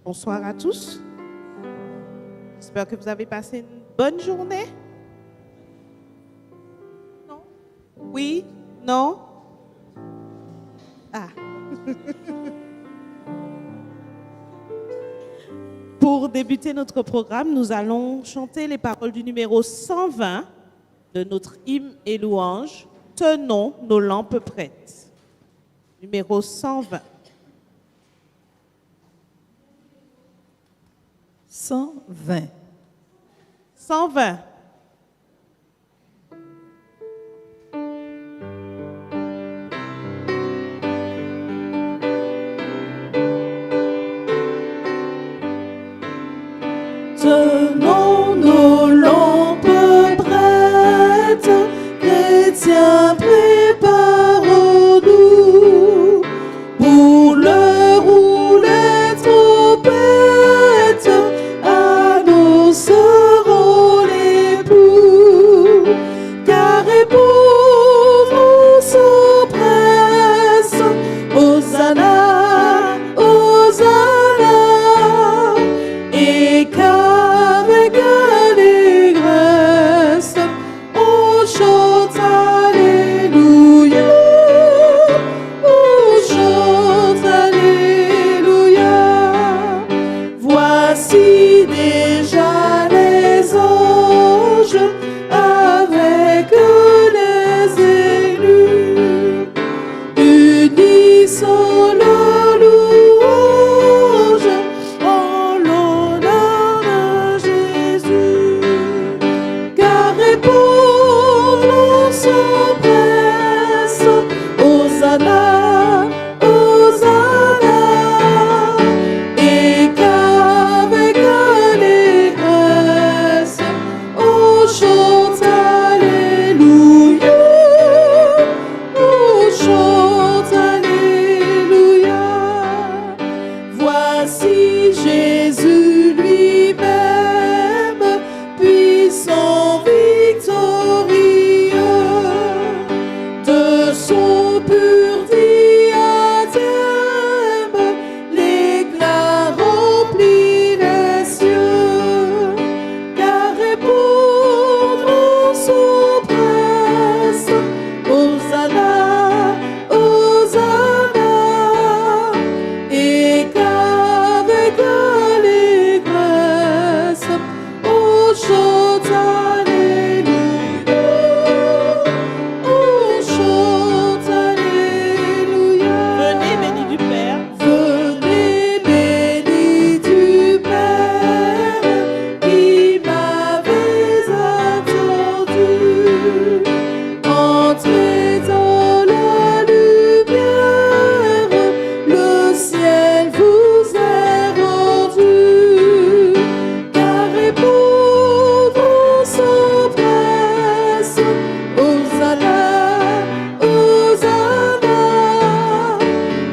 Bonsoir à tous. J'espère que vous avez passé une bonne journée. Non? Oui? Non? Ah. Pour débuter notre programme, nous allons chanter les paroles du numéro 120 de notre hymne et louange. Tenons nos lampes prêtes. Numéro 120. 120. 120. Tenons nos lampes prêtes, chrétiens, préparons-nous pour l'heure où les trompettes annonceront l'époux, car époux s'empresse. Hosanna, Hosanna, et qu'avec allégresse on chante Alléluia, on chante Alléluia. Voici déjà les anges avec les élus, unissons le louange en l'honneur de Jésus, car répondre s'empresse. Hosanna, Hosanna, et qu'avec allégresse on chante Alléluia, on chante Alléluia. Voici Jésus lui-même, puissant, victorieux, de son pur diadème l'éclat remplit les cieux, car répondre s'empresse. Hosanna, Hosanna, et qu'avec allégresse on chante Alléluia, on chante Alléluia. Venez bénis du Père. Venez bénis du Père qui m'avez attendu, entrez dans la lumière, le ciel vous est rendu, car répondre s'empresse. Hosanna, Hosanna,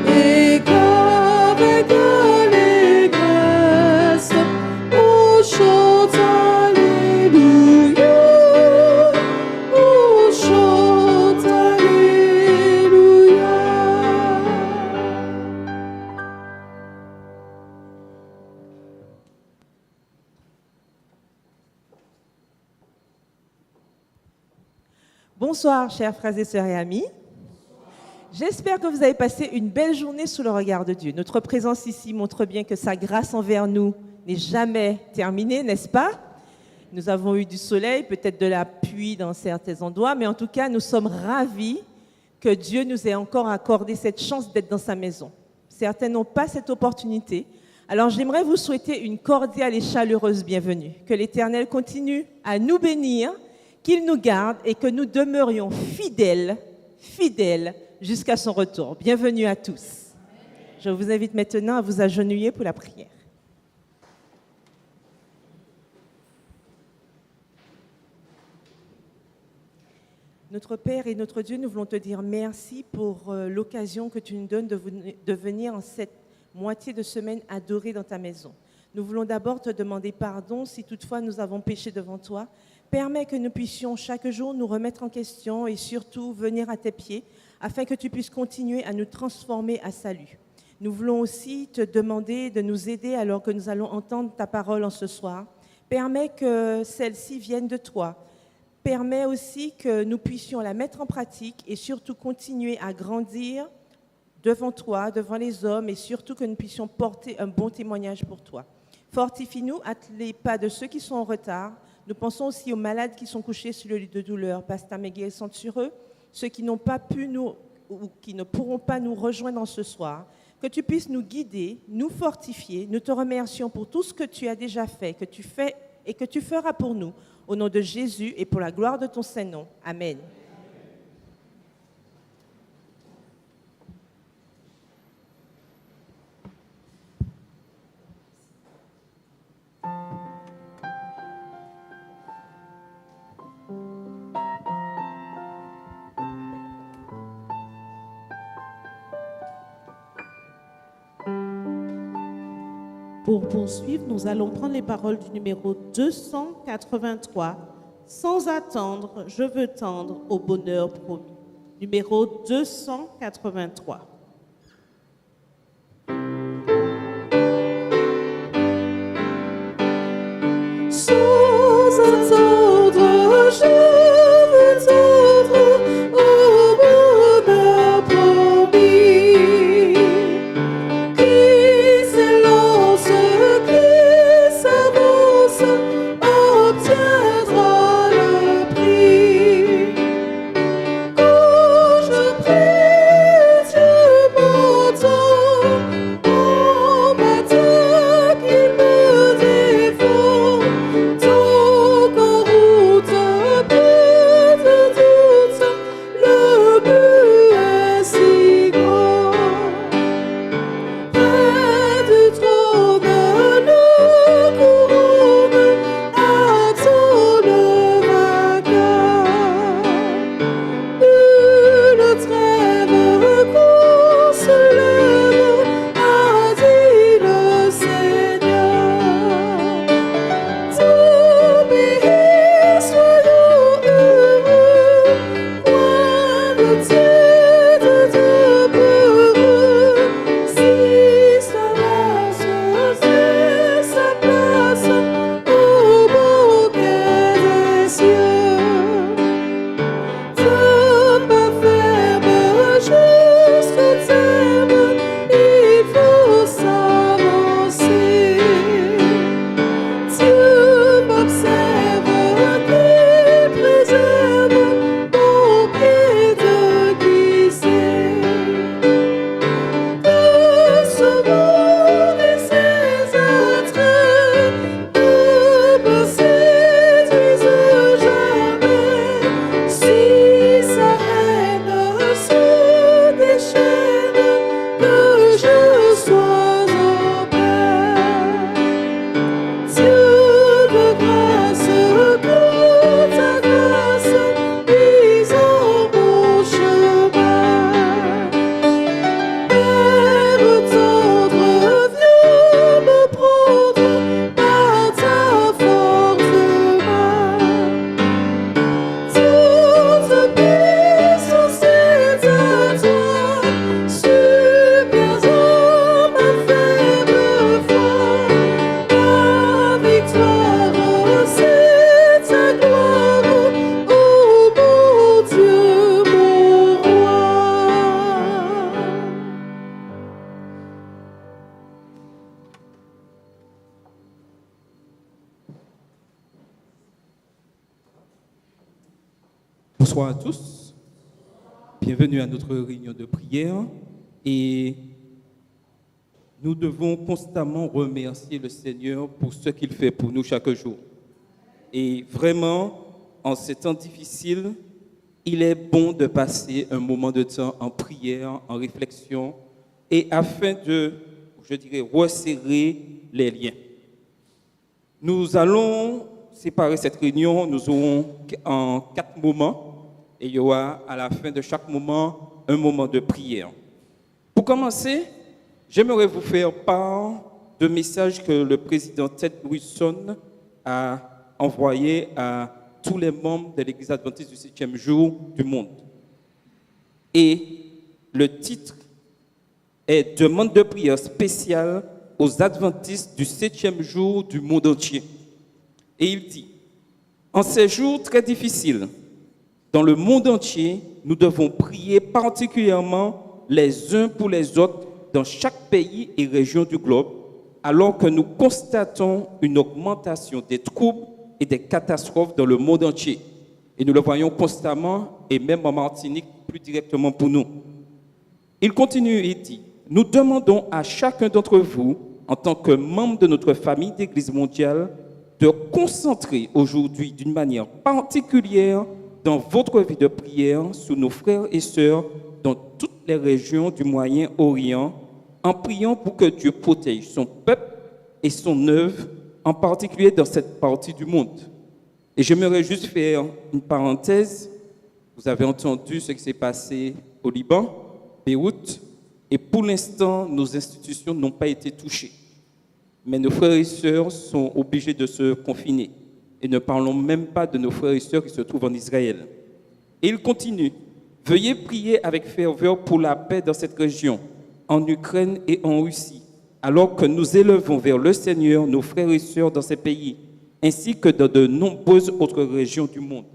et qu'avec allégresse on chante Alléluia, on chante Alléluia. Bonsoir, chers frères et sœurs et amis. J'espère que vous avez passé une belle journée sous le regard de Dieu. Notre présence ici montre bien que sa grâce envers nous n'est jamais terminée, n'est-ce pas? Nous avons eu du soleil, peut-être de la pluie dans certains endroits, mais en tout cas, nous sommes ravis que Dieu nous ait encore accordé cette chance d'être dans sa maison. Certains n'ont pas cette opportunité. Alors, j'aimerais vous souhaiter une cordiale et chaleureuse bienvenue. Que l'Éternel continue à nous bénir, qu'il nous garde et que nous demeurions fidèles jusqu'à son retour. Bienvenue à tous. Je vous invite maintenant à vous agenouiller pour la prière. Notre Père et notre Dieu, nous voulons te dire merci pour l'occasion que tu nous donnes de venir en cette moitié de semaine adorer dans ta maison. Nous voulons d'abord te demander pardon si toutefois nous avons péché devant toi. Permets que nous puissions chaque jour nous remettre en question et surtout venir à tes pieds afin que tu puisses continuer à nous transformer à salut. Nous voulons aussi te demander de nous aider alors que nous allons entendre ta parole en ce soir. Permets que celle-ci vienne de toi. Permets aussi que nous puissions la mettre en pratique et surtout continuer à grandir devant toi, devant les hommes, et surtout que nous puissions porter un bon témoignage pour toi. Fortifie-nous, hâte les pas de ceux qui sont en retard. Nous pensons aussi aux malades qui sont couchés sur le lit de douleur. Passe ta main guérissante sur eux, ceux qui n'ont pas pu nous, ou qui ne pourront pas nous rejoindre en ce soir. Que tu puisses nous guider, nous fortifier. Nous te remercions pour tout ce que tu as déjà fait, que tu fais et que tu feras pour nous. Au nom de Jésus et pour la gloire de ton Saint-Nom. Amen. Pour poursuivre, nous allons prendre les paroles du numéro 283. Sans attendre, je veux tendre au bonheur promis. Numéro 283. Sans attendre, je veux tendre au bonheur promis. Qui s'élance, qui s'avance, obtiendra le prix. Quand je prie, Dieu m'entend. En m'attaque, il me défend. Donc en route, plus de doute, le but est si grand. Près du trône, le couronne attend le vainqueur. Une trêve qu'on se lève, a dit le Seigneur. T'obéis, soyons heureux, point de tiède de peureux. Si sa race, c'est sa place au bouquet des cieux. T'homme pas ferme jusqu'au terme, il faut s'avancer. Dieu m'observe, qu'il préserve mon pied de glisser. De ce monde et ses attraits ne me séduisent jamais. Si sa haine se déchaîne, que je sois en paix. Dieu de grâce, que ta grâce mise en mon chemin. Père tendre, viens me prendre par ta forte main. Toute puissance est à toi, supplies en ma faible foi. Ta victoire, c'est ta gloire, ô mon Dieu, mon roi. Bonsoir à tous, bienvenue à notre réunion de prière et nous devons constamment remercier le Seigneur pour ce qu'il fait pour nous chaque jour. Et vraiment, en ces temps difficiles, il est bon de passer un moment de temps en prière, en réflexion et afin de, je dirais, resserrer les liens. Nous allons séparer cette réunion, nous aurons en 4 moments et il y aura à la fin de chaque moment un moment de prière. Pour commencer, j'aimerais vous faire part d'un message que le président Ted Wilson a envoyé à tous les membres de l'Église adventiste du 7e jour du monde. Et le titre est demande de prière spéciale aux adventistes du 7e jour du monde entier. Et il dit, en ces jours très difficiles, dans le monde entier, nous devons prier particulièrement les uns pour les autres dans chaque pays et région du globe, alors que nous constatons une augmentation des troubles et des catastrophes dans le monde entier. Et nous le voyons constamment, et même en Martinique, plus directement pour nous. Il continue et dit, nous demandons à chacun d'entre vous, en tant que membre de notre famille d'Église mondiale, de concentrer aujourd'hui d'une manière particulière dans votre vie de prière sur nos frères et sœurs dans toutes les régions du Moyen-Orient, en priant pour que Dieu protège son peuple et son œuvre, en particulier dans cette partie du monde. Et j'aimerais juste faire une parenthèse. Vous avez entendu ce qui s'est passé au Liban, Beyrouth, et pour l'instant, nos institutions n'ont pas été touchées. Mais nos frères et sœurs sont obligés de se confiner. Et ne parlons même pas de nos frères et sœurs qui se trouvent en Israël. Et il continue. Veuillez prier avec ferveur pour la paix dans cette région, en Ukraine et en Russie, alors que nous élevons vers le Seigneur nos frères et sœurs dans ces pays, ainsi que dans de nombreuses autres régions du monde.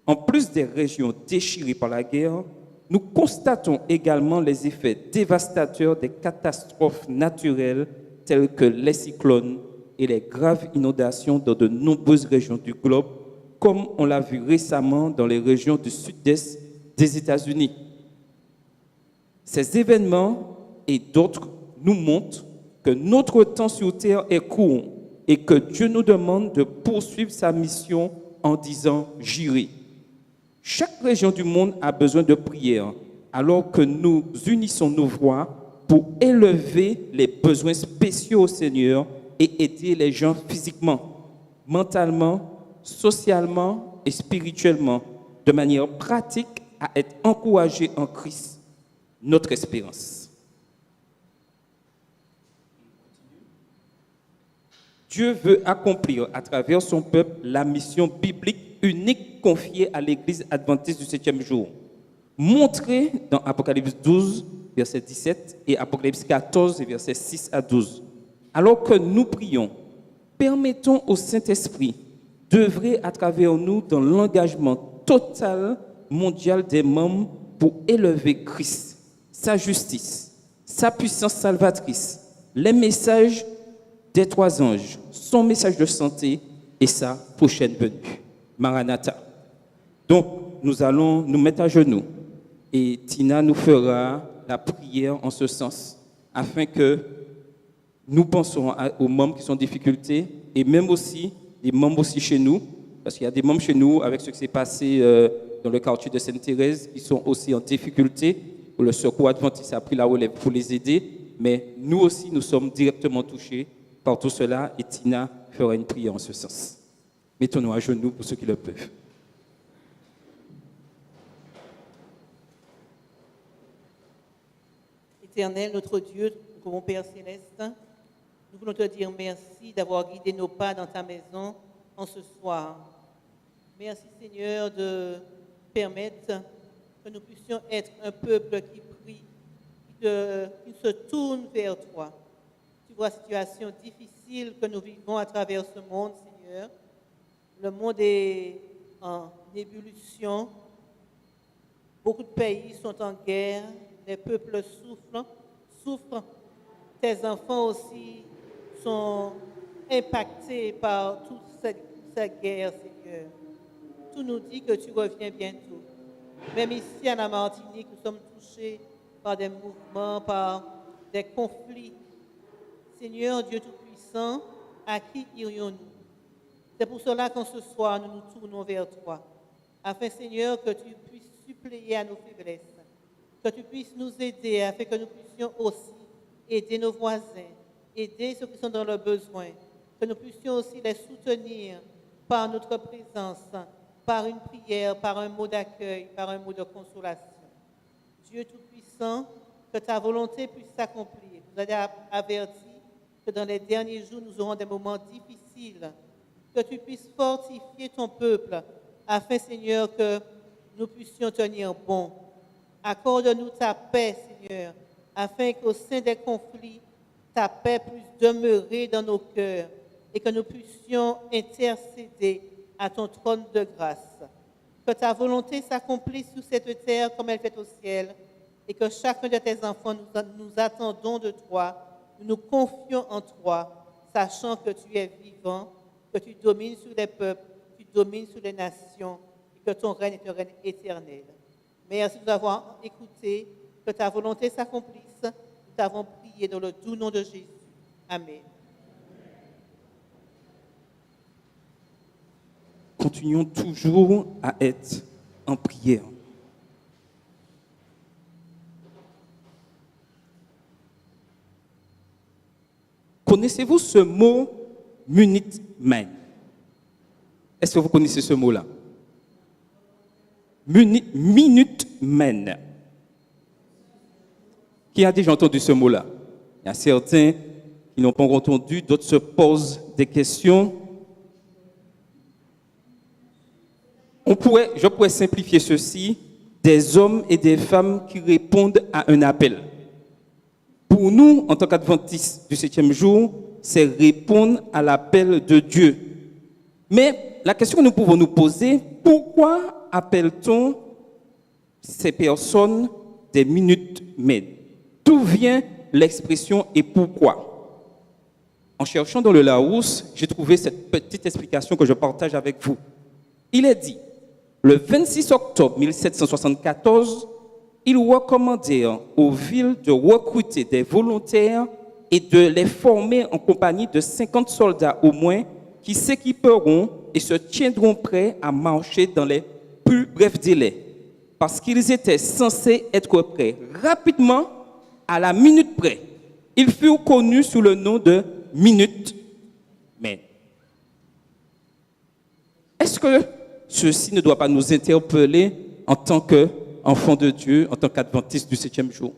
En plus des régions déchirées par la guerre, nous constatons également les effets dévastateurs des catastrophes naturelles telles que les cyclones et les graves inondations dans de nombreuses régions du globe, comme on l'a vu récemment dans les régions du sud-est des États-Unis. Ces événements et d'autres nous montrent que notre temps sur terre est court et que Dieu nous demande de poursuivre sa mission en disant « J'irai ». Chaque région du monde a besoin de prière, alors que nous unissons nos voix pour élever les besoins spéciaux au Seigneur et aider les gens physiquement, mentalement, socialement et spirituellement, de manière pratique à être encouragés en Christ, notre espérance. Dieu veut accomplir à travers son peuple la mission biblique unique confiée à l'Église adventiste du 7e jour, montrée dans Apocalypse 12, verset 17 et Apocalypse 14, verset 6 à 12. Alors que nous prions, permettons au Saint-Esprit d'œuvrer à travers nous dans l'engagement total mondial des membres pour élever Christ, sa justice, sa puissance salvatrice, les messages des 3 anges, son message de santé et sa prochaine venue. Maranatha. Donc, nous allons nous mettre à genoux et Tina nous fera la prière en ce sens, afin que nous pensons aux membres qui sont en difficulté et même aussi les membres aussi chez nous, parce qu'il y a des membres chez nous avec ce qui s'est passé dans le quartier de Sainte-Thérèse qui sont aussi en difficulté, où le secours adventiste a pris la relève pour les aider, mais nous aussi nous sommes directement touchés par tout cela et Tina fera une prière en ce sens. Mettons-nous à genoux pour ceux qui le peuvent. Éternel, notre Dieu, mon Père Céleste, nous voulons te dire merci d'avoir guidé nos pas dans ta maison en ce soir. Merci Seigneur de permettre que nous puissions être un peuple qui prie, qui se tourne vers toi. Tu vois la situation difficile que nous vivons à travers ce monde, Seigneur. Le monde est en ébullition. Beaucoup de pays sont en guerre. Les peuples souffrent. Tes enfants aussi sont impactés par toute cette guerre, Seigneur. Tout nous dit que tu reviens bientôt. Même ici, à la Martinique, nous sommes touchés par des mouvements, par des conflits. Seigneur, Dieu Tout-Puissant, à qui irions-nous? C'est pour cela qu'en ce soir, nous nous tournons vers toi, afin, Seigneur, que tu puisses suppléer à nos faiblesses, que tu puisses nous aider, afin que nous puissions aussi aider nos voisins, aider ceux qui sont dans le besoin, que nous puissions aussi les soutenir par notre présence, par une prière, par un mot d'accueil, par un mot de consolation. Dieu Tout-Puissant, que ta volonté puisse s'accomplir. Vous avez averti que dans les derniers jours, nous aurons des moments difficiles, que tu puisses fortifier ton peuple, afin, Seigneur, que nous puissions tenir bon. Accorde-nous ta paix, Seigneur, afin qu'au sein des conflits, ta paix puisse demeurer dans nos cœurs et que nous puissions intercéder à ton trône de grâce. Que ta volonté s'accomplisse sur cette terre comme elle fait au ciel et que chacun de tes enfants, nous attendons de toi, nous nous confions en toi, sachant que tu es vivant, que tu domines sur les peuples, tu domines sur les nations et que ton règne est un règne éternel. Merci de nous avoir écoutés, que ta volonté s'accomplisse. Nous t'avons prié dans le doux nom de Jésus. Amen. Continuons toujours à être en prière. Connaissez-vous ce mot Minute Man? Est-ce que vous connaissez ce mot-là? Minute Man. Qui a déjà entendu ce mot-là? Il y a certains qui n'ont pas entendu, d'autres se posent des questions. Je pourrais simplifier ceci, des hommes et des femmes qui répondent à un appel. Pour nous, en tant qu'adventistes du 7e jour, c'est répondre à l'appel de Dieu. Mais la question que nous pouvons nous poser, pourquoi appelle-t-on ces personnes des minutes men? D'où vient l'expression et pourquoi? En cherchant dans le Larousse, j'ai trouvé cette petite explication que je partage avec vous. Il est dit, le 26 octobre 1774, ils recommandèrent aux villes de recruter des volontaires et de les former en compagnie de 50 soldats au moins qui s'équiperont et se tiendront prêts à marcher dans les plus brefs délais, parce qu'ils étaient censés être prêts rapidement à la minute près. Ils furent connus sous le nom de Minute Men. Est-ce que ceci ne doit pas nous interpeller en tant qu'enfants de Dieu, en tant qu'adventistes du 7e jour?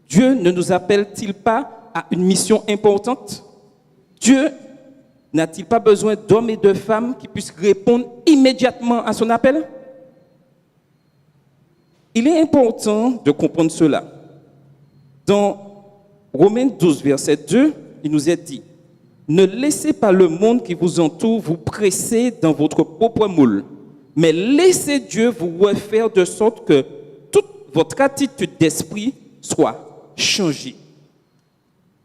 Dieu ne nous appelle-t-il pas à une mission importante? Dieu n'a-t-il pas besoin d'hommes et de femmes qui puissent répondre immédiatement à son appel? Il est important de comprendre cela. Dans Romains 12, verset 2, il nous est dit, « Ne laissez pas le monde qui vous entoure vous presser dans votre propre moule, mais laissez Dieu vous refaire de sorte que toute votre attitude d'esprit soit changée. »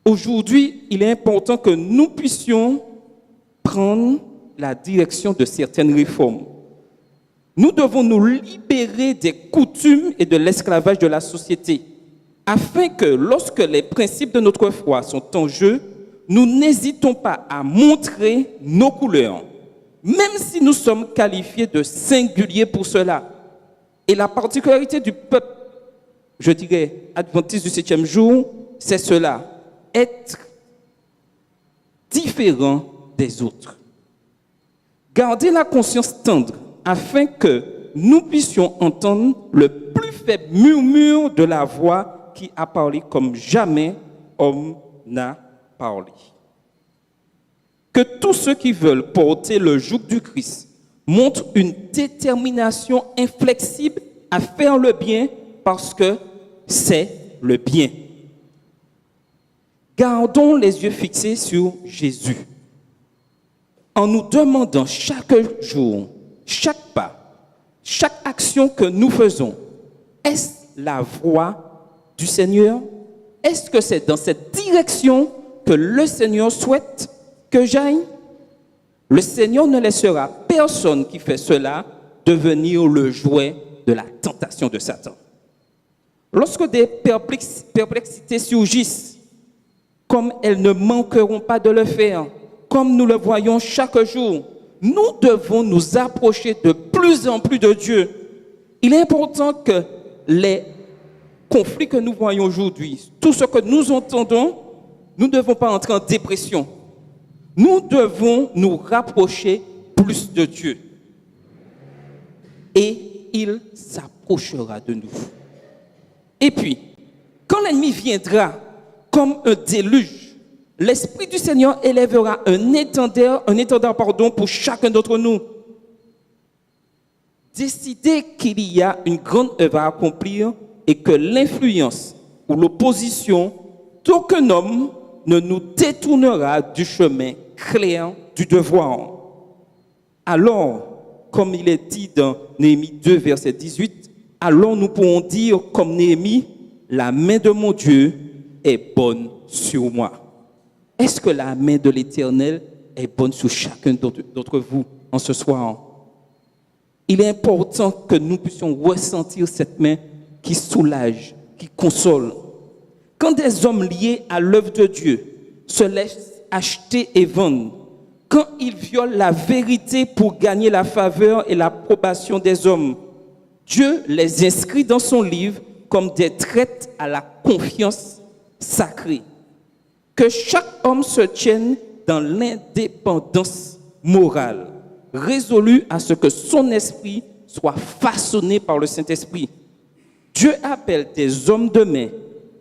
Aujourd'hui, il est important que nous puissions prendre la direction de certaines réformes. Nous devons nous libérer des coutumes et de l'esclavage de la société, afin que lorsque les principes de notre foi sont en jeu, nous n'hésitons pas à montrer nos couleurs, même si nous sommes qualifiés de singuliers pour cela. Et la particularité du peuple, je dirais, adventiste du 7e jour, c'est cela, être différent des autres. Gardez la conscience tendre afin que nous puissions entendre le plus faible murmure de la voix qui a parlé comme jamais homme n'a parlé. Que tous ceux qui veulent porter le joug du Christ montrent une détermination inflexible à faire le bien parce que c'est le bien. Gardons les yeux fixés sur Jésus en nous demandant chaque jour, chaque pas, chaque action que nous faisons, est-ce la voix du Seigneur? Est-ce que c'est dans cette direction que le Seigneur souhaite que j'aille? Le Seigneur ne laissera personne qui fait cela devenir le jouet de la tentation de Satan. Lorsque des perplexités surgissent, comme elles ne manqueront pas de le faire, comme nous le voyons chaque jour, nous devons nous approcher de plus en plus de Dieu. Il est important que les conflits que nous voyons aujourd'hui, tout ce que nous entendons, nous ne devons pas entrer en dépression. Nous devons nous rapprocher plus de Dieu. Et il s'approchera de nous. Et puis, quand l'ennemi viendra comme un déluge, l'Esprit du Seigneur élèvera un étendard pour chacun d'entre nous. Décidez qu'il y a une grande œuvre à accomplir et que l'influence ou l'opposition, d'aucun homme ne nous détournera du chemin clair du devoir. Alors, comme il est dit dans Néhémie 2, verset 18, alors nous pourrons dire comme Néhémie, la main de mon Dieu est bonne sur moi. Est-ce que la main de l'Éternel est bonne sur chacun d'entre vous en ce soir? Il est important que nous puissions ressentir cette main qui soulage, qui console. Quand des hommes liés à l'œuvre de Dieu se laissent acheter et vendre, quand ils violent la vérité pour gagner la faveur et l'approbation des hommes, Dieu les inscrit dans son livre comme des traites à la confiance sacrée. Que chaque homme se tienne dans l'indépendance morale, résolu à ce que son esprit soit façonné par le Saint-Esprit. Dieu appelle des hommes de main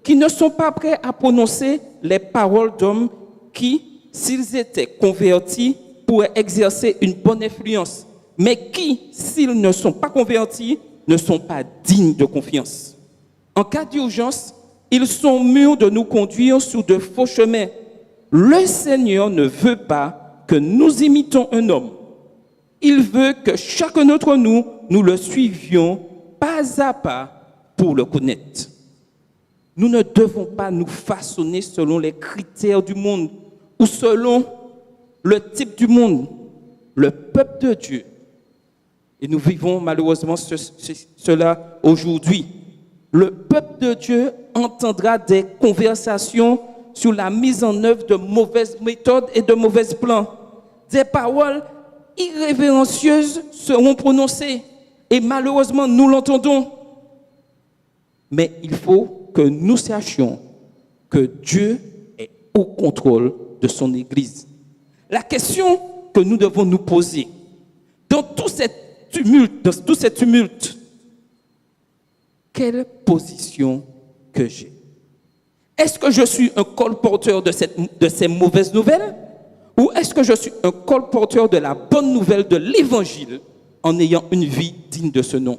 qui ne sont pas prêts à prononcer les paroles d'hommes qui, s'ils étaient convertis, pourraient exercer une bonne influence, mais qui, s'ils ne sont pas convertis, ne sont pas dignes de confiance. En cas d'urgence, ils sont mûrs de nous conduire sur de faux chemins. Le Seigneur ne veut pas que nous imitions un homme. Il veut que chacun d'entre nous, nous le suivions pas à pas pour le connaître. Nous ne devons pas nous façonner selon les critères du monde ou selon le type du monde, le peuple de Dieu. Et nous vivons malheureusement cela aujourd'hui. Le peuple de Dieu entendra des conversations sur la mise en œuvre de mauvaises méthodes et de mauvais plans. Des paroles irrévérencieuses seront prononcées et malheureusement nous l'entendons. Mais il faut que nous sachions que Dieu est au contrôle de son Église. La question que nous devons nous poser dans tout cet tumulte, quelle position que j'ai? Est-ce que je suis un colporteur de ces mauvaises nouvelles ou est-ce que je suis un colporteur de la bonne nouvelle de l'Évangile en ayant une vie digne de ce nom?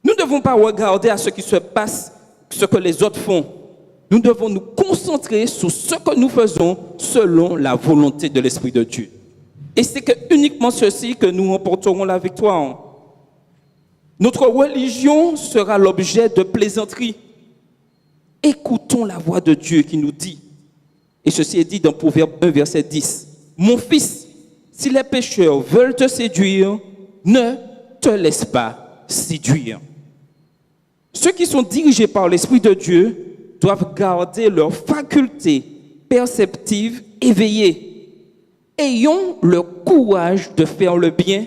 Nous ne devons pas regarder à ce qui se passe, ce que les autres font. Nous devons nous concentrer sur ce que nous faisons selon la volonté de l'Esprit de Dieu. Et c'est que uniquement ceci que nous remporterons la victoire. Notre religion sera l'objet de plaisanteries. Écoutons la voix de Dieu qui nous dit, et ceci est dit dans Proverbe 1, verset 10, « Mon fils, si les pécheurs veulent te séduire, ne te laisse pas séduire. » Ceux qui sont dirigés par l'Esprit de Dieu doivent garder leurs facultés perceptives éveillées. Ayons le courage de faire le bien,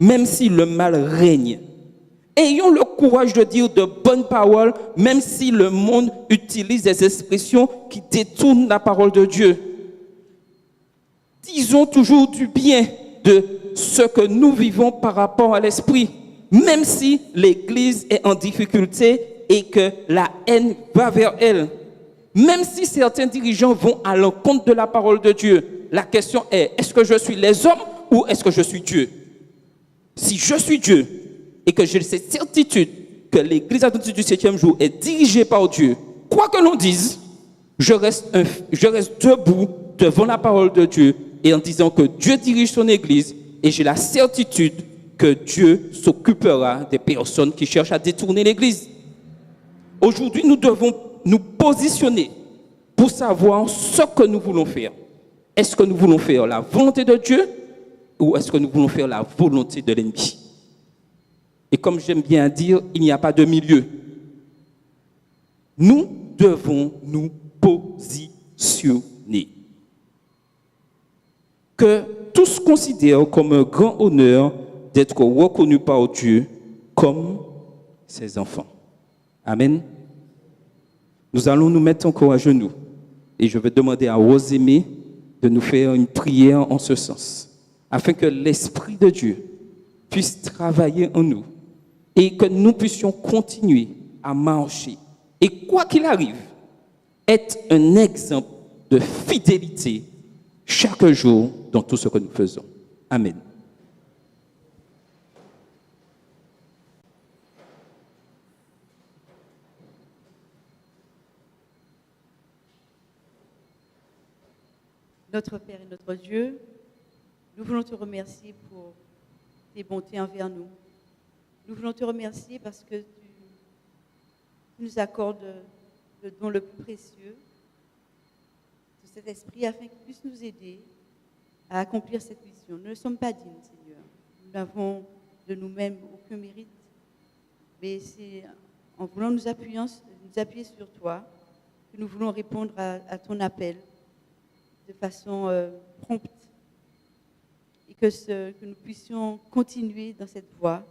même si le mal règne. Ayons le courage de dire de bonnes paroles, même si le monde utilise des expressions qui détournent la parole de Dieu. Disons toujours du bien de ce que nous vivons par rapport à l'Esprit, même si l'Église est en difficulté et que la haine va vers elle. Même si certains dirigeants vont à l'encontre de la parole de Dieu, la question est que je suis les hommes ou est-ce que je suis Dieu? Si je suis Dieu et que j'ai cette certitude que l'Église adventiste du 7e jour est dirigée par Dieu, quoi que l'on dise, je reste debout devant la parole de Dieu et en disant que Dieu dirige son Église et j'ai la certitude que Dieu s'occupera des personnes qui cherchent à détourner l'Église. Aujourd'hui, nous devons nous positionner pour savoir ce que nous voulons faire. Est-ce que nous voulons faire la volonté de Dieu ou est-ce que nous voulons faire la volonté de l'ennemi? Et comme j'aime bien dire, il n'y a pas de milieu. Nous devons nous positionner. Que tous considèrent comme un grand honneur d'être reconnus par Dieu comme ses enfants. Amen. Nous allons nous mettre encore à genoux et je vais demander à Rosemée de nous faire une prière en ce sens, afin que l'Esprit de Dieu puisse travailler en nous et que nous puissions continuer à marcher. Et quoi qu'il arrive, être un exemple de fidélité chaque jour dans tout ce que nous faisons. Amen. Notre Père et notre Dieu, nous voulons te remercier pour tes bontés envers nous. Nous voulons te remercier parce que tu nous accordes le don le plus précieux de cet esprit afin qu'il puisse nous aider à accomplir cette mission. Nous ne sommes pas dignes, Seigneur. Nous n'avons de nous-mêmes aucun mérite, mais c'est en voulant nous appuyer sur toi que nous voulons répondre à ton appel de façon prompte et que nous puissions continuer dans cette voie,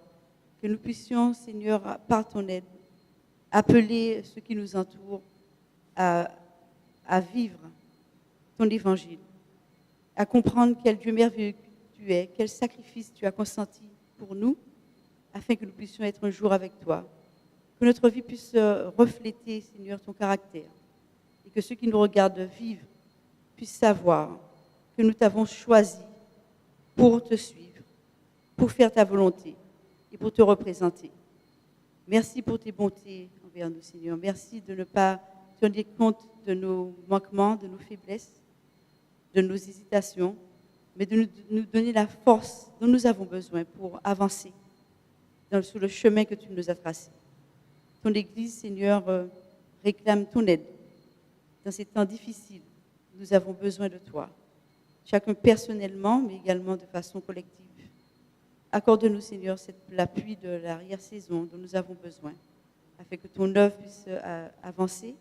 que nous puissions, Seigneur, par ton aide, appeler ceux qui nous entourent à vivre ton évangile, à comprendre quel Dieu merveilleux tu es, quel sacrifice tu as consenti pour nous, afin que nous puissions être un jour avec toi, que notre vie puisse refléter, Seigneur, ton caractère, et que ceux qui nous regardent vivent puissent savoir que nous t'avons choisi pour te suivre, pour faire ta volonté et pour te représenter. Merci pour tes bontés envers nous, Seigneur. Merci de ne pas tenir compte de nos manquements, de nos faiblesses, de nos hésitations, mais de nous donner la force dont nous avons besoin pour avancer sur le chemin que tu nous as tracé. Ton Église, Seigneur, réclame ton aide. Dans ces temps difficiles, nous avons besoin de toi, chacun personnellement, mais également de façon collective. Accorde-nous, Seigneur, l'appui de l'arrière-saison dont nous avons besoin, afin que ton œuvre puisse avancer,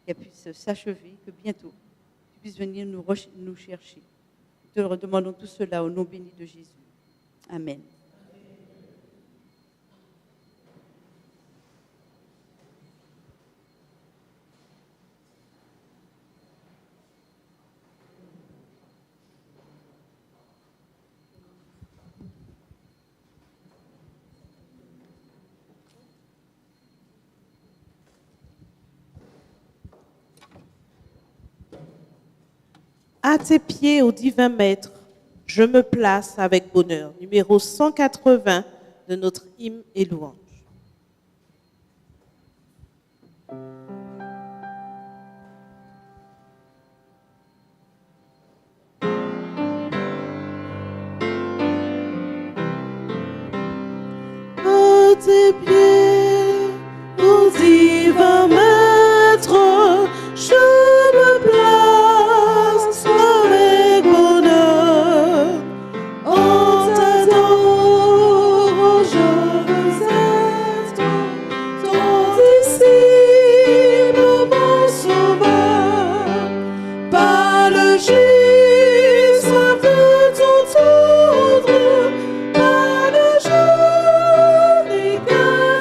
qu'elle puisse s'achever, que bientôt tu puisses venir nous chercher. Nous te demandons tout cela au nom béni de Jésus. Amen. À tes pieds, ô divin maître, je me place avec bonheur. Numéro 180 de notre hymne et louange. À tes pieds, ô divin maître, je me place avec bonheur. En t'adorant, je veux être ton disciple, mon sauveur. Par le juste veut t'entendre, par le jour égal.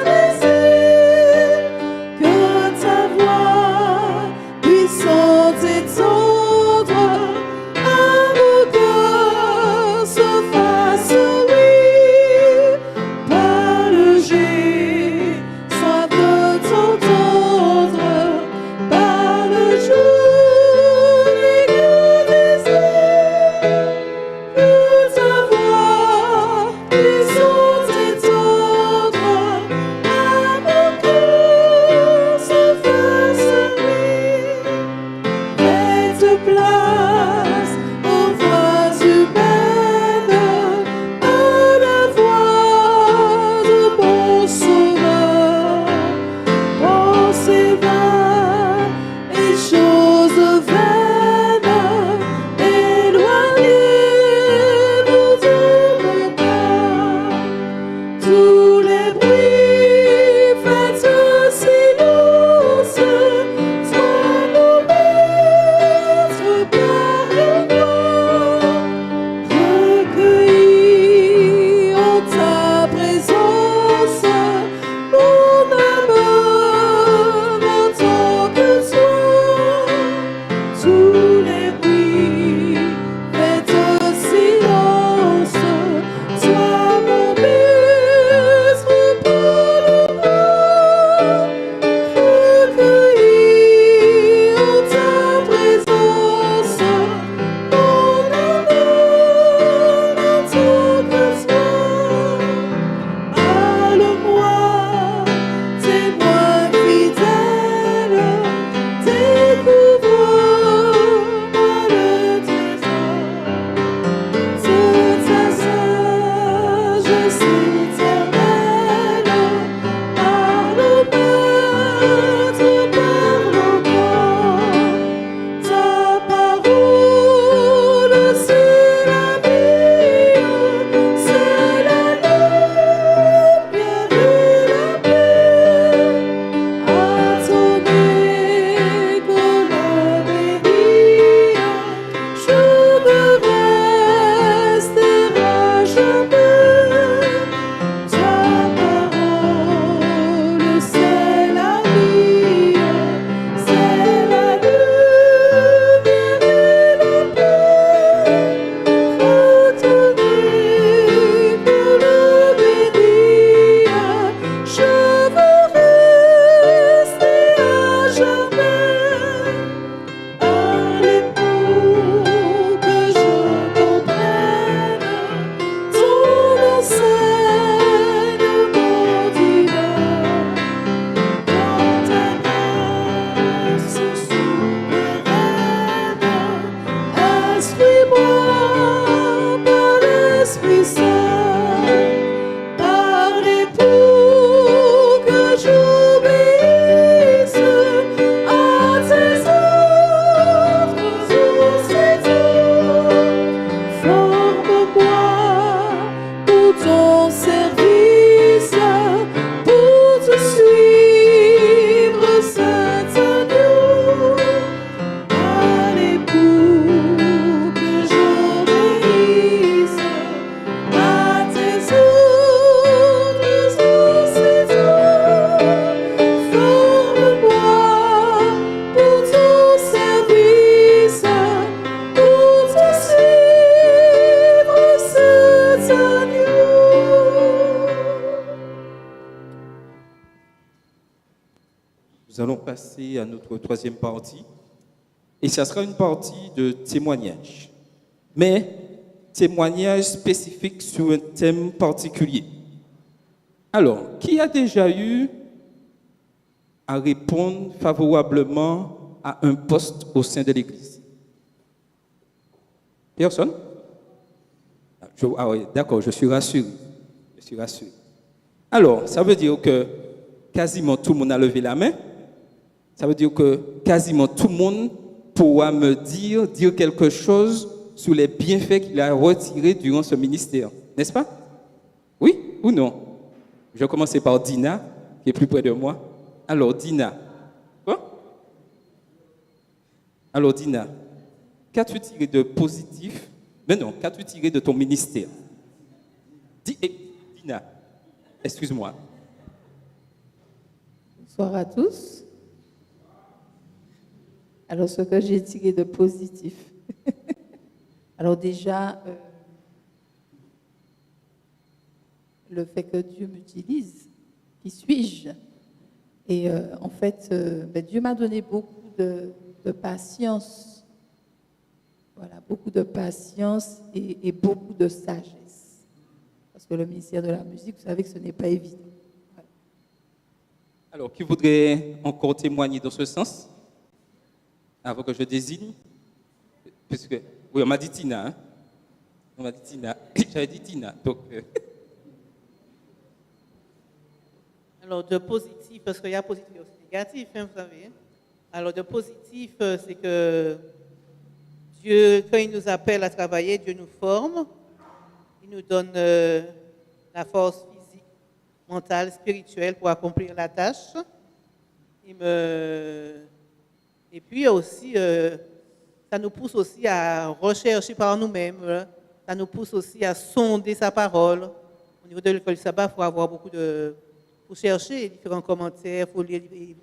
nous allons passer à notre troisième partie. Et ça sera une partie de témoignage. Mais témoignage spécifique sur un thème particulier. Alors, qui a déjà eu à répondre favorablement à un poste au sein de l'Église? Personne? Ah oui, d'accord, je suis rassuré. Je suis rassuré. Alors, ça veut dire que quasiment tout le monde a levé la main. Ça veut dire que quasiment tout le monde pourra me dire quelque chose sur les bienfaits qu'il a retirés durant ce ministère. N'est-ce pas? Oui ou non? Je vais commencer par Dina, qui est plus près de moi. Alors, Dina. Quoi? Alors, Dina, qu'as-tu tiré de positif? Mais non, qu'as-tu tiré de ton ministère? Dina, excuse-moi. Bonsoir à tous. Alors, ce que j'ai tiré de positif. Alors déjà, le fait que Dieu m'utilise, qui suis-je? Et en fait, Dieu m'a donné beaucoup de patience. Voilà, beaucoup de patience et beaucoup de sagesse. Parce que le ministère de la musique, vous savez que ce n'est pas évident. Voilà. Alors, qui voudrait encore témoigner dans ce sens? Avant que je désigne? Puisque, oui, on m'a dit Tina. Hein? On m'a dit Tina. J'avais dit Tina. Donc, Alors, de positif, parce qu'il y a positif et aussi négatif, hein, vous savez. Alors, de positif, c'est que Dieu, quand il nous appelle à travailler, Dieu nous forme. Il nous donne la force physique, mentale, spirituelle pour accomplir la tâche. Et puis aussi, ça nous pousse aussi à rechercher par nous-mêmes. Hein. Ça nous pousse aussi à sonder sa parole. Au niveau de l'école du sabbat, il faut avoir beaucoup de... Il faut chercher les différents commentaires, il faut lire les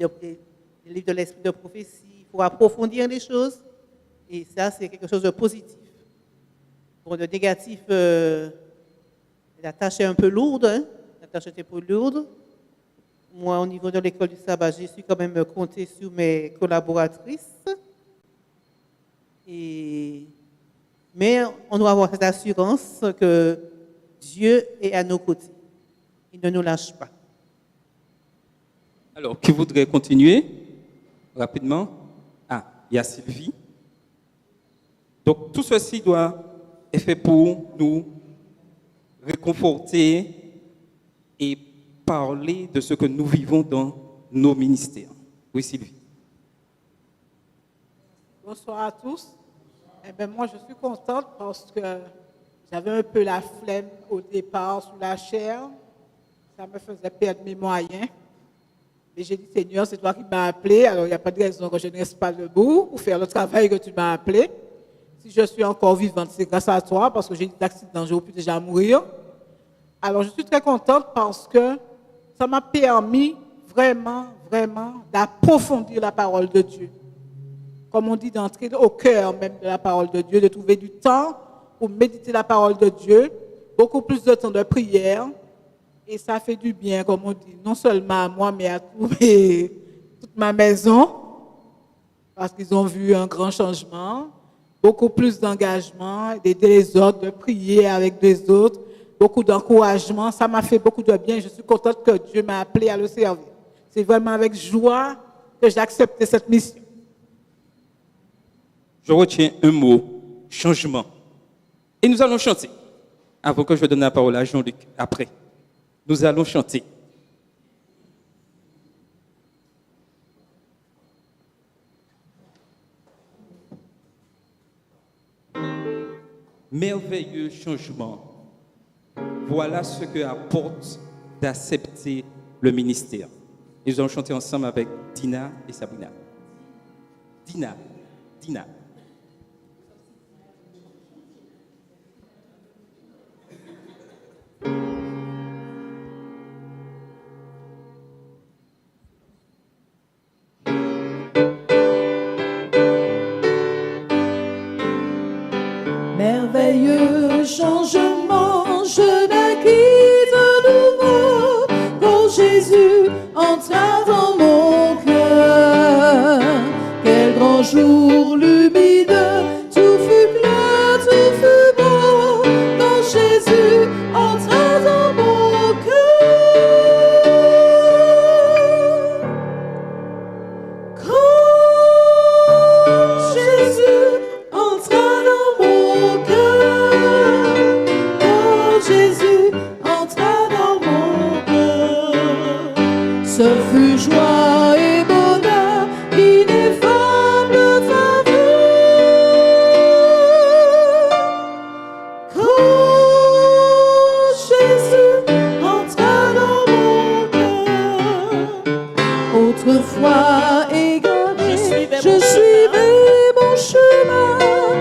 livres de l'esprit de prophétie, il faut approfondir les choses. Et ça, c'est quelque chose de positif. Pour le négatif, la tâche est un peu lourde. Hein? La tâche est un peu lourde. Moi, au niveau de l'école du sabbat, j'ai su quand même compter sur mes collaboratrices. Mais on doit avoir cette assurance que Dieu est à nos côtés. Il ne nous lâche pas. alors, qui voudrait continuer rapidement? Ah, il y a Sylvie. Donc, tout ceci est fait pour nous réconforter et parler de ce que nous vivons dans nos ministères. Oui, Sylvie. Bonsoir à tous. Eh bien, moi, je suis contente parce que j'avais un peu la flemme au départ sous la chair. Ça me faisait perdre mes moyens. Mais j'ai dit, Seigneur, c'est toi qui m'as appelé. Alors, il n'y a pas de raison que je ne reste pas debout pour faire le travail que tu m'as appelé. Si je suis encore vivante, c'est grâce à toi parce que j'ai eu des accidents, j'aurais pu déjà mourir. Alors, je suis très contente parce que ça m'a permis vraiment, vraiment d'approfondir la parole de Dieu. Comme on dit, d'entrer au cœur même de la parole de Dieu, de trouver du temps pour méditer la parole de Dieu, beaucoup plus de temps de prière. Et ça fait du bien, comme on dit, non seulement à moi, mais à toute ma maison, parce qu'ils ont vu un grand changement, beaucoup plus d'engagement, d'aider les autres, de prier avec les autres, beaucoup d'encouragement. Ça m'a fait beaucoup de bien. Je suis contente que Dieu m'a appelé à le servir. C'est vraiment avec joie que j'ai accepté cette mission. Je retiens un mot, changement. Et nous allons chanter. Avant que je donne la parole à Jean-Luc, après. Nous allons chanter. Merveilleux changement. Voilà ce que apporte d'accepter le ministère. Et nous allons chanter ensemble avec Dina et Sabrina. Dina. Merveilleux changement, je naquis de nouveau quand Jésus entra dans mon cœur. jour lumineux, tout fut clair, tout fut beau, quand Jésus entra dans mon cœur. Quand Jésus entra dans mon cœur, quand Jésus entra dans mon cœur, ce fut joie et bonheur, ineffable faveur. Quand Jésus entra dans mon cœur, autrefois égaré, je suivais mon chemin.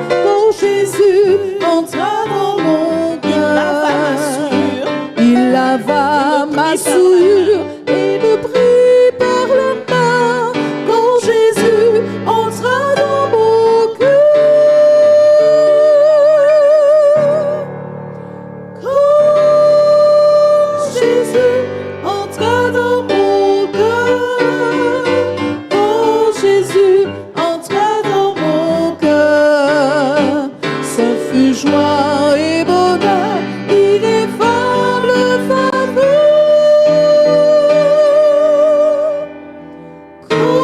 Quand Jésus entra dans mon cœur, il lava ma souillure et me prit par la main. Quand Jésus entra dans mon cœur, quand Jésus entra dans mon cœur, quand Jésus entra dans mon cœur, ce fut joie et bonheur, ineffable faveur. Quand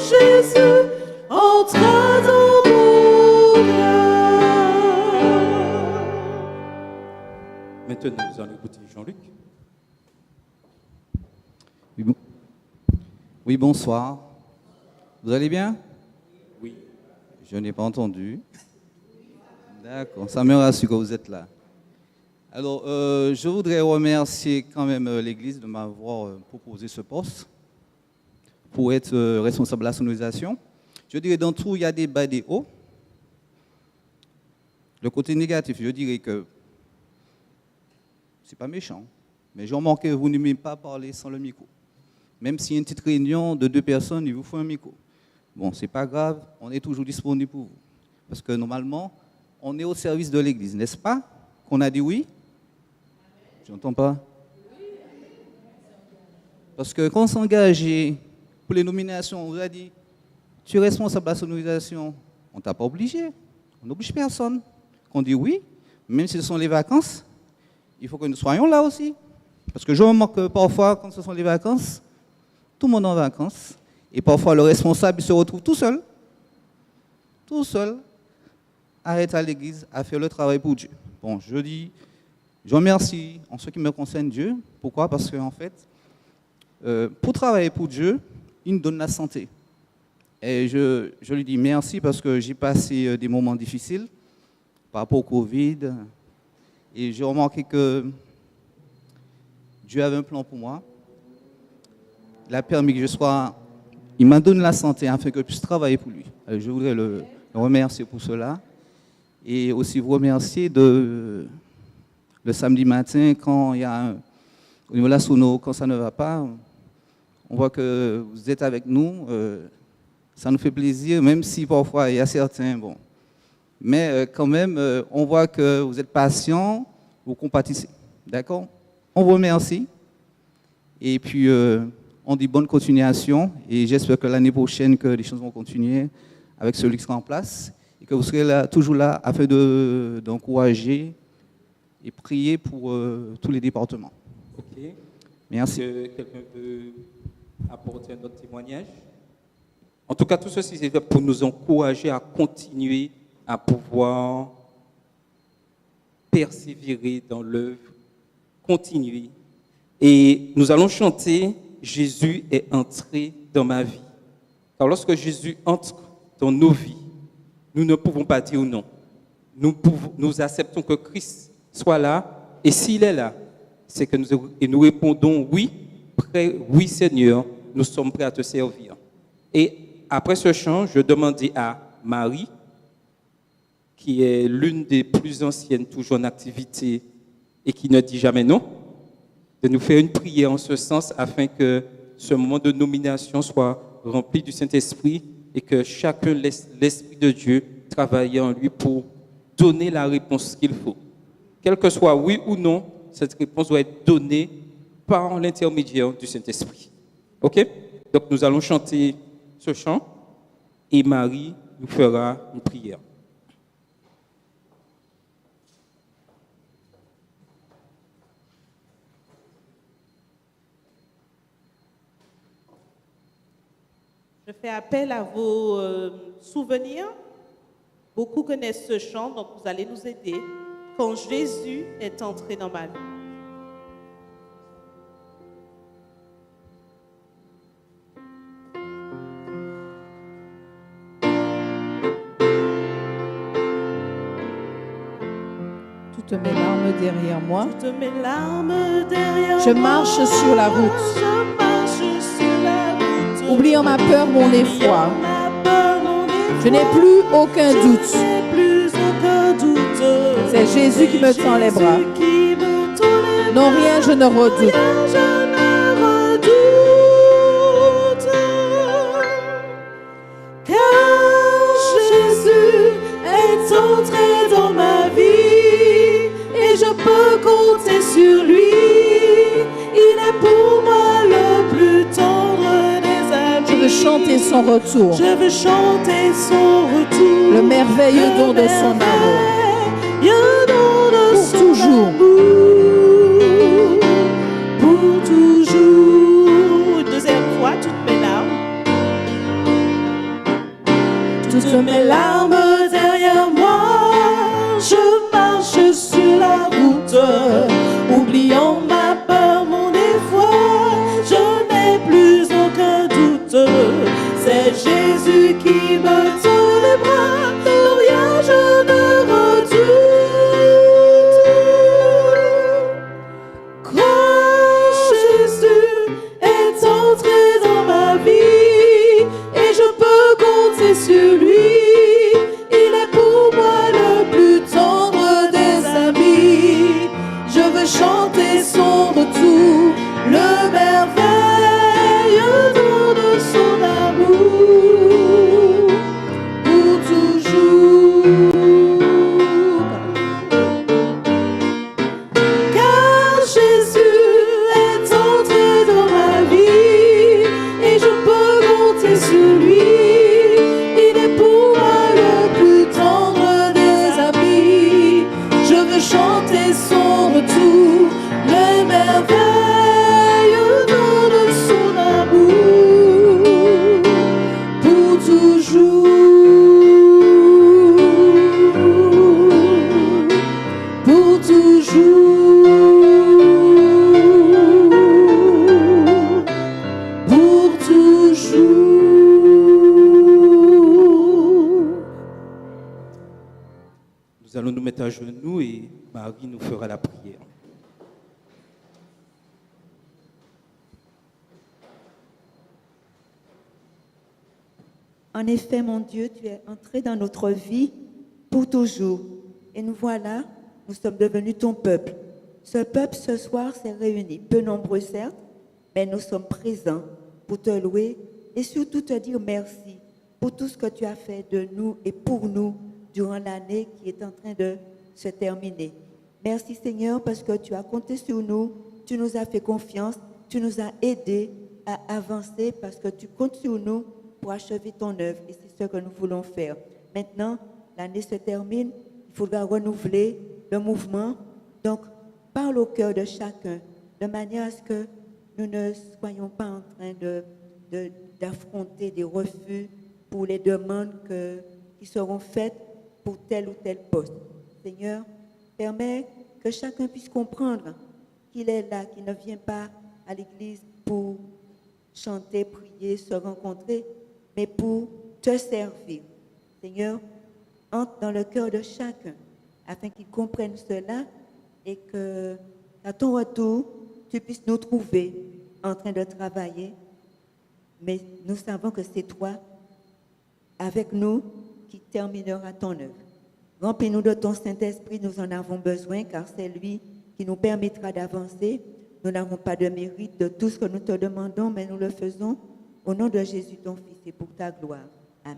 Jésus entra dans mon cœur. Maintenant, nous allons écouter Jean-Luc. Oui, bonsoir. Vous allez bien? Oui. Je n'ai pas entendu. D'accord, ça me rassure que vous êtes là. Alors, je voudrais remercier quand même l'Église de m'avoir proposé ce poste pour être responsable de la sonorisation. Je dirais dans tout, il y a des bas et des hauts. Le côté négatif, je dirais que c'est pas méchant, mais j'ai remarqué que vous n'aimez pas parler sans le micro. Même s'il y a une petite réunion de 2 personnes, il vous faut un micro. Bon, c'est pas grave, on est toujours disponible pour vous. Parce que normalement, on est au service de l'Église, n'est-ce pas? Qu'on a dit oui? Je n'entends pas. Parce que quand on s'est engagé pour les nominations, on vous a dit, tu es responsable de la sonorisation. On ne t'a pas obligé. On n'oblige personne. Qu'on dit oui, même si ce sont les vacances, il faut que nous soyons là aussi. Parce que je remarque que parfois, quand ce sont les vacances, tout le monde est en vacances. Et parfois, le responsable il se retrouve tout seul, à être à l'église, à faire le travail pour Dieu. Bon, je remercie en ce qui me concerne Dieu. Pourquoi? Parce qu'en fait, pour travailler pour Dieu, il nous donne la santé. Et je lui dis merci parce que j'ai passé des moments difficiles par rapport au Covid. Et j'ai remarqué que Dieu avait un plan pour moi. Il a permis que il m'a donné la santé afin que je puisse travailler pour lui. Alors, je voudrais le remercier pour cela. Et aussi vous remercier le samedi matin, quand il y a au niveau de la sono, quand ça ne va pas, on voit que vous êtes avec nous. Ça nous fait plaisir, même si parfois il y a certains, bon. Mais quand même, on voit que vous êtes patients, vous compatissez. D'accord? On vous remercie. Et puis, on dit bonne continuation. Et j'espère que l'année prochaine, que les choses vont continuer avec celui qui sera en place. Et que vous serez là, toujours là afin d'encourager et prier pour tous les départements. OK. Merci. Est-ce que quelqu'un peut apporter un autre témoignage? En tout cas, tout ceci, c'est pour nous encourager à continuer à pouvoir persévérer dans l'œuvre, continuer. Et nous allons chanter « Jésus est entré dans ma vie ». Car lorsque Jésus entre dans nos vies, nous ne pouvons pas dire non. Nous acceptons que Christ soit là, et s'il est là, c'est que nous répondons oui, oui Seigneur, nous sommes prêts à te servir. Et après ce chant, je demandais à Marie, qui est l'une des plus anciennes, toujours en activité, et qui ne dit jamais non, de nous faire une prière en ce sens afin que ce moment de nomination soit rempli du Saint-Esprit et que chacun laisse l'Esprit de Dieu travailler en lui pour donner la réponse qu'il faut. Quel que soit oui ou non, cette réponse doit être donnée par l'intermédiaire du Saint-Esprit. OK? Donc nous allons chanter ce chant et Marie nous fera une prière. Je fais appel à vos souvenirs. Beaucoup connaissent ce chant, donc vous allez nous aider. Quand Jésus est entré dans ma vie. Toutes mes larmes derrière moi. Toutes mes larmes derrière Je moi. marche sur la route. Je marche sur la route. Oubliant ma peur, mon effroi. Ma peur, mon effroi. Je n'ai plus aucun doute. Je n'ai plus aucun doute. C'est Jésus qui me tend les bras. Jésus qui me tend les Non, bras. rien je ne redoute. Rien je ne redoute. Car Jésus est entré dans ma vie et je peux compter sur lui. Il est pour moi le plus tendre des amis. Je veux chanter son retour. Je veux chanter son retour. Le merveilleux don de son amour. Merveilleux don de Pour son toujours. amour. Pour toujours. Une deuxième fois, toutes mes larmes. Toutes mes larmes derrière moi. Je marche sur la route. Oubliant ma peur, mon effroi. Je n'ai plus aucun doute. C'est Jésus qui me tend les bras. Non, rien je ne redoute. Quand Jésus est entré dans ma vie et je peux compter sur lui. Il est pour moi le plus tendre des amis. Je veux chanter son retour, le merveilleux don de son amour pour toujours. Car Jésus est entré dans ma vie et je peux compter sur lui. Il est pour moi le plus tendre des amis. Je veux chanter son retour, le merveilleux don de son amour pour toujours. Pour toujours. Pour toujours. Nous allons nous mettre à genoux et Marie nous fera la prière. En effet, mon Dieu, tu es entré dans notre vie pour toujours. Et nous voilà, nous sommes devenus ton peuple. Ce peuple, ce soir, s'est réuni. Peu nombreux, certes, mais nous sommes présents pour te louer et surtout te dire merci pour tout ce que tu as fait de nous et pour nous durant l'année qui est en train de se terminer. Merci, Seigneur, parce que tu as compté sur nous, tu nous as fait confiance, tu nous as aidés à avancer parce que tu comptes sur nous pour achever ton œuvre et c'est ce que nous voulons faire. Maintenant, l'année se termine, il faudra renouveler le mouvement. Donc, parle au cœur de chacun de manière à ce que nous ne soyons pas en train d'affronter des refus pour les demandes qui seront faites pour tel ou tel poste. Seigneur, permets que chacun puisse comprendre qu'il est là, qu'il ne vient pas à l'église pour chanter, prier, se rencontrer, mais pour te servir. Seigneur, entre dans le cœur de chacun afin qu'il comprenne cela et que, à ton retour, tu puisses nous trouver en train de travailler. Mais nous savons que c'est toi, avec nous, qui terminera ton œuvre. Remplis-nous de ton Saint-Esprit, nous en avons besoin, car c'est lui qui nous permettra d'avancer. Nous n'avons pas de mérite de tout ce que nous te demandons, mais nous le faisons au nom de Jésus, ton Fils, et pour ta gloire. Amen.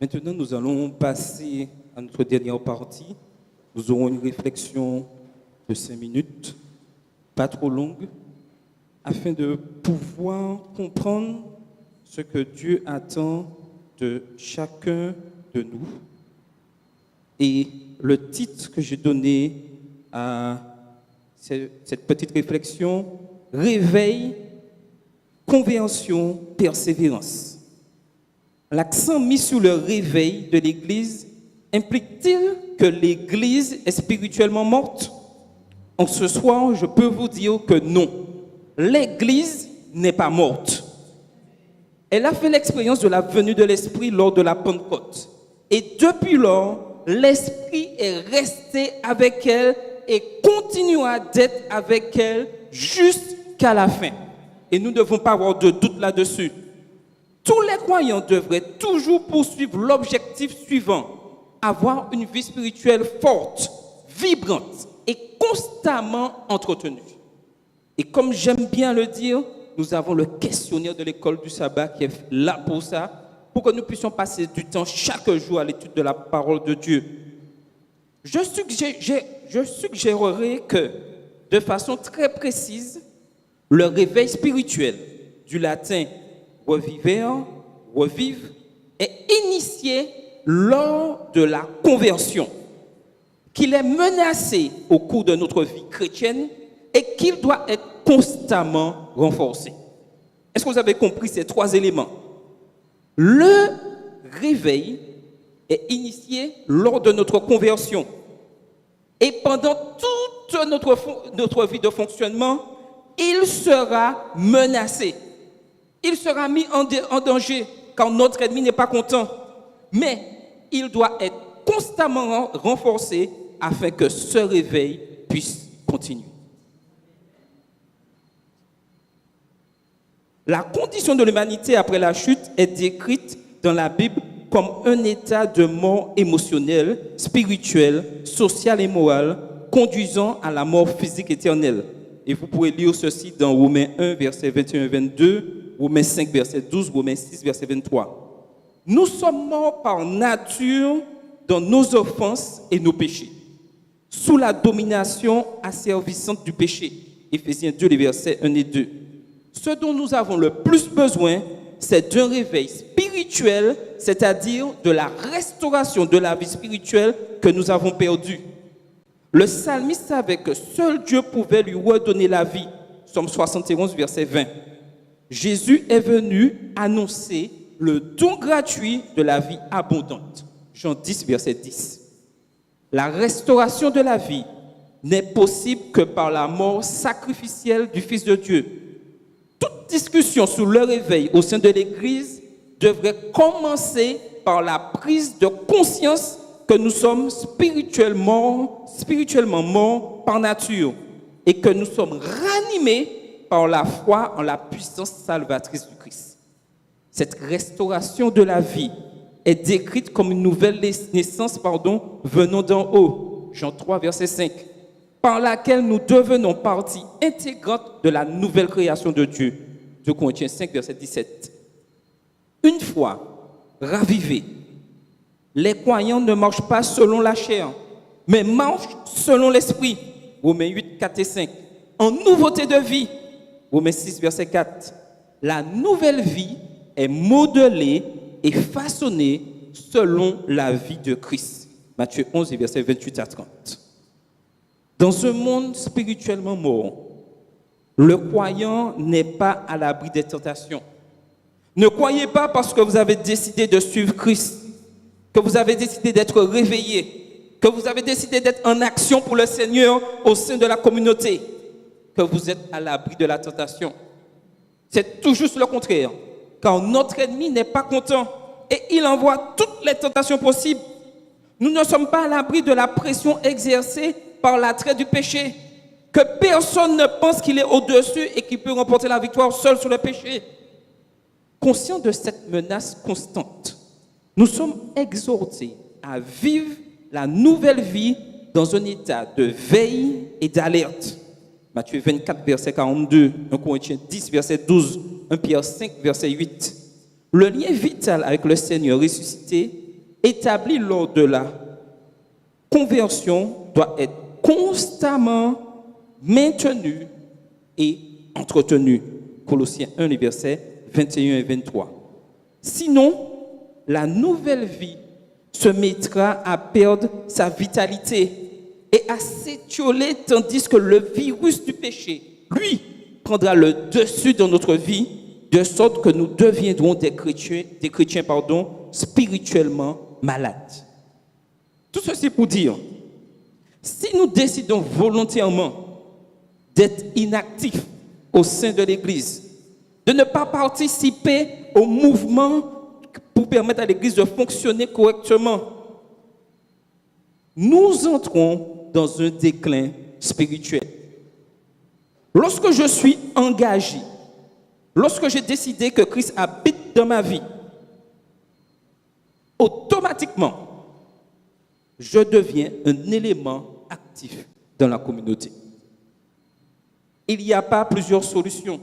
Maintenant, nous allons passer à notre dernière partie. Nous aurons une réflexion de 5 minutes, pas trop longue, afin de pouvoir comprendre ce que Dieu attend de chacun de nous. Et le titre que j'ai donné à cette petite réflexion, réveil, conversion, persévérance. L'accent mis sur le réveil de l'Église implique-t-il que l'Église est spirituellement morte? En ce soir, je peux vous dire que non. L'Église n'est pas morte. Elle a fait l'expérience de la venue de l'Esprit lors de la Pentecôte. Et depuis lors, l'Esprit est resté avec elle et continuera d'être avec elle jusqu'à la fin. Et nous ne devons pas avoir de doute là-dessus. Tous les croyants devraient toujours poursuivre l'objectif suivant: avoir une vie spirituelle forte, vibrante et constamment entretenue. Et comme j'aime bien le dire, nous avons le questionnaire de l'école du sabbat qui est là pour ça, pour que nous puissions passer du temps chaque jour à l'étude de la parole de Dieu. Je suggérerais que, de façon très précise, le réveil spirituel, du latin revivere, revive, est initié lors de la conversion, qu'il est menacé au cours de notre vie chrétienne et qu'il doit être constamment renforcé. Est-ce que vous avez compris ces trois éléments? Le réveil est initié lors de notre conversion et pendant toute notre vie de fonctionnement, il sera menacé. Il sera mis en danger quand notre ennemi n'est pas content. Mais il doit être constamment renforcé afin que ce réveil puisse continuer. La condition de l'humanité après la chute est décrite dans la Bible comme un état de mort émotionnelle, spirituelle, sociale et morale, conduisant à la mort physique éternelle. Et vous pouvez lire ceci dans Romains 1, verset 21-22, Romains 5, verset 12, Romains 6, verset 23. Nous sommes morts par nature dans nos offenses et nos péchés, sous la domination asservissante du péché. Éphésiens 2, les versets 1 et 2. Ce dont nous avons le plus besoin, c'est d'un réveil spirituel, c'est-à-dire de la restauration de la vie spirituelle que nous avons perdue. Le psalmiste savait que seul Dieu pouvait lui redonner la vie. Psaume 71, verset 20. Jésus est venu annoncer le don gratuit de la vie abondante. Jean 10, verset 10. La restauration de la vie n'est possible que par la mort sacrificielle du Fils de Dieu. Toute discussion sur le réveil au sein de l'Église devrait commencer par la prise de conscience que nous sommes spirituellement morts par nature et que nous sommes ranimés par la foi en la puissance salvatrice du Christ. Cette restauration de la vie est décrite comme une nouvelle naissance venant d'en haut, Jean 3, verset 5, par laquelle nous devenons partie intégrante de la nouvelle création de Dieu, 2 Corinthiens 5, verset 17. Une fois ravivés, les croyants ne marchent pas selon la chair, mais marchent selon l'esprit, Romains 8, 4 et 5, en nouveauté de vie, Romains 6, verset 4. La nouvelle vie est modelée et façonnée selon la vie de Christ, Matthieu 11, verset 28 à 30. Dans un monde spirituellement mort, le croyant n'est pas à l'abri des tentations. Ne croyez pas parce que vous avez décidé de suivre Christ, que vous avez décidé d'être réveillé, que vous avez décidé d'être en action pour le Seigneur au sein de la communauté, que vous êtes à l'abri de la tentation. C'est tout juste le contraire, car notre ennemi n'est pas content et il envoie toutes les tentations possibles. Nous ne sommes pas à l'abri de la pression exercée par l'attrait du péché, que personne ne pense qu'il est au-dessus et qu'il peut remporter la victoire seul sur le péché. Conscient de cette menace constante, nous sommes exhortés à vivre la nouvelle vie dans un état de veille et d'alerte. Matthieu 24, verset 42, 1 Corinthiens 10, verset 12, 1 Pierre 5, verset 8. Le lien vital avec le Seigneur ressuscité, établi lors de la conversion, doit être constamment maintenu et entretenu. Colossiens 1, les versets 21 et 23. Sinon, la nouvelle vie se mettra à perdre sa vitalité et à s'étioler, tandis que le virus du péché, lui, prendra le dessus dans notre vie, de sorte que nous deviendrons des chrétiens spirituellement malades. Tout ceci pour dire, si nous décidons volontairement d'être inactifs au sein de l'Église, de ne pas participer au mouvement pour permettre à l'Église de fonctionner correctement, nous entrons dans un déclin spirituel. Lorsque je suis engagé, lorsque j'ai décidé que Christ habite dans ma vie, automatiquement, je deviens un élément actif dans la communauté. Il n'y a pas plusieurs solutions.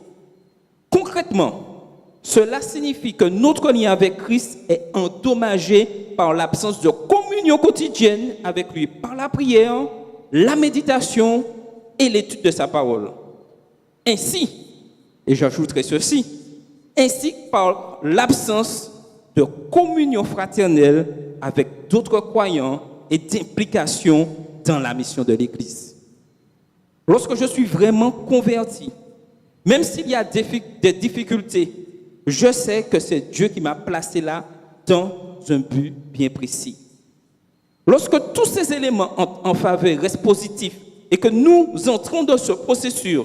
Concrètement, cela signifie que notre lien avec Christ est endommagé par l'absence de communion quotidienne avec lui, par la prière, la méditation et l'étude de sa parole. Ainsi, et j'ajouterai ceci, ainsi que par l'absence de communion fraternelle avec d'autres croyants et d'implication dans la mission de l'Église. Lorsque je suis vraiment converti, même s'il y a des difficultés, je sais que c'est Dieu qui m'a placé là dans un but bien précis. Lorsque tous ces éléments en faveur restent positifs et que nous entrons dans ce processus,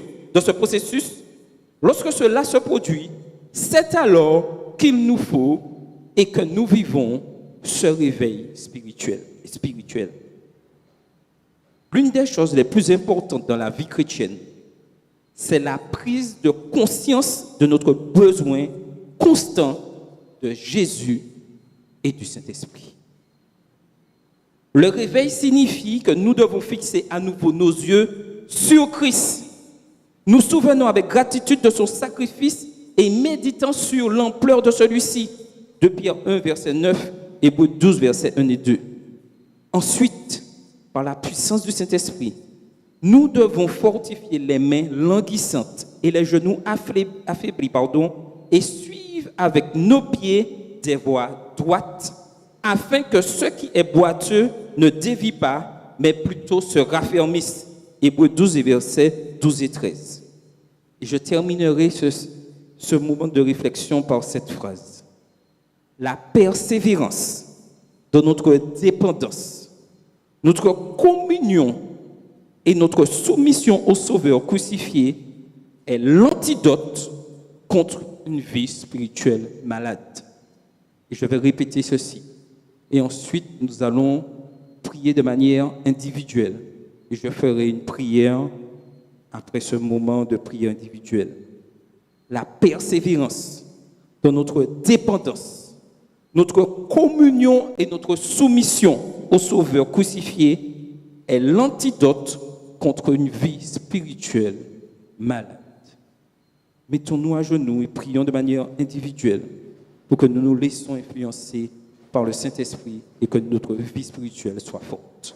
lorsque cela se produit, c'est alors qu'il nous faut et que nous vivons ce réveil spirituel. L'une des choses les plus importantes dans la vie chrétienne, c'est la prise de conscience de notre besoin constant de Jésus et du Saint-Esprit. Le réveil signifie que nous devons fixer à nouveau nos yeux sur Christ, nous souvenons avec gratitude de son sacrifice et méditant sur l'ampleur de celui-ci. 2 Pierre 1, verset 9, Hébreux 12, verset 1 et 2. Ensuite, par la puissance du Saint-Esprit, nous devons fortifier les mains languissantes et les genoux affaiblis, et suivre avec nos pieds des voies droites, afin que ce qui est boiteux ne dévie pas, mais plutôt se raffermisse. Hébreux 12, versets 12 et 13. Et je terminerai ce moment de réflexion par cette phrase. La persévérance de notre dépendance, notre communion et notre soumission au Sauveur crucifié est l'antidote contre une vie spirituelle malade. Et je vais répéter ceci. Et ensuite, nous allons prier de manière individuelle. Et je ferai une prière après ce moment de prière individuelle. La persévérance dans notre dépendance, notre communion et notre soumission au Sauveur crucifié est l'antidote contre une vie spirituelle malade. Mettons-nous à genoux et prions de manière individuelle pour que nous nous laissions influencer par le Saint-Esprit et que notre vie spirituelle soit forte.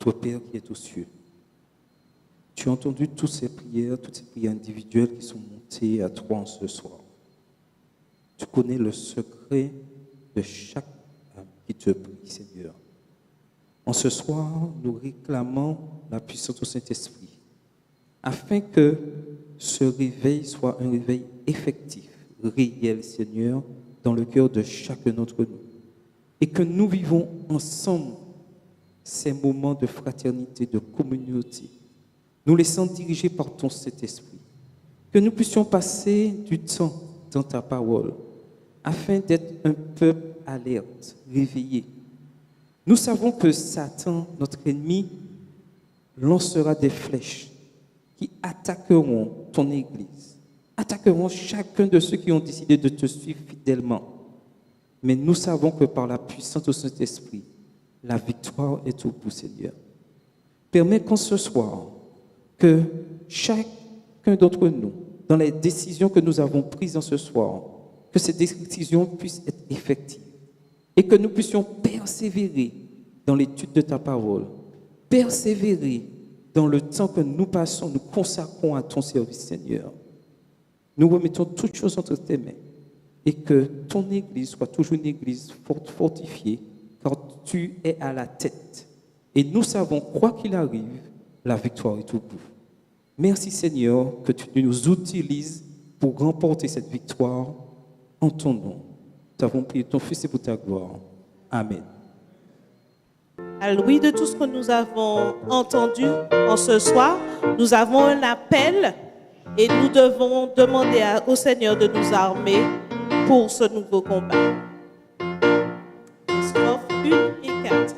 Notre Père qui est aux cieux, tu as entendu toutes ces prières individuelles qui sont montées à toi en ce soir. Tu connais le secret de chaque âme qui te prie, Seigneur. En ce soir, nous réclamons la puissance du Saint-Esprit afin que ce réveil soit un réveil effectif, réel, Seigneur, dans le cœur de chacun d'entre nous. Et que nous vivons ensemble ces moments de fraternité, de communauté, nous laissons diriger par ton Saint-Esprit. que nous puissions passer du temps dans ta parole, afin d'être un peuple alerte, réveillé. Nous savons que Satan, notre ennemi, lancera des flèches qui attaqueront ton Église, attaqueront chacun de ceux qui ont décidé de te suivre fidèlement. Mais nous savons que par la puissance de Saint-Esprit, la victoire est au bout, Seigneur. Permets qu'en ce soir, que chacun d'entre nous, dans les décisions que nous avons prises en ce soir, que ces décisions puissent être effectives et que nous puissions persévérer dans l'étude de ta parole, persévérer dans le temps que nous passons, nous consacrons à ton service, Seigneur. Nous remettons toutes choses entre tes mains et que ton Église soit toujours une Église fortifiée, car tu es à la tête. Et nous savons, quoi qu'il arrive, la victoire est au bout. Merci, Seigneur, que tu nous utilises pour remporter cette victoire en ton nom. Nous avons prié ton Fils et pour ta gloire. Amen. À l'ouïe de tout ce que nous avons entendu en ce soir, nous avons un appel et nous devons demander au Seigneur de nous armer pour ce nouveau combat. Strophes 1 et 4.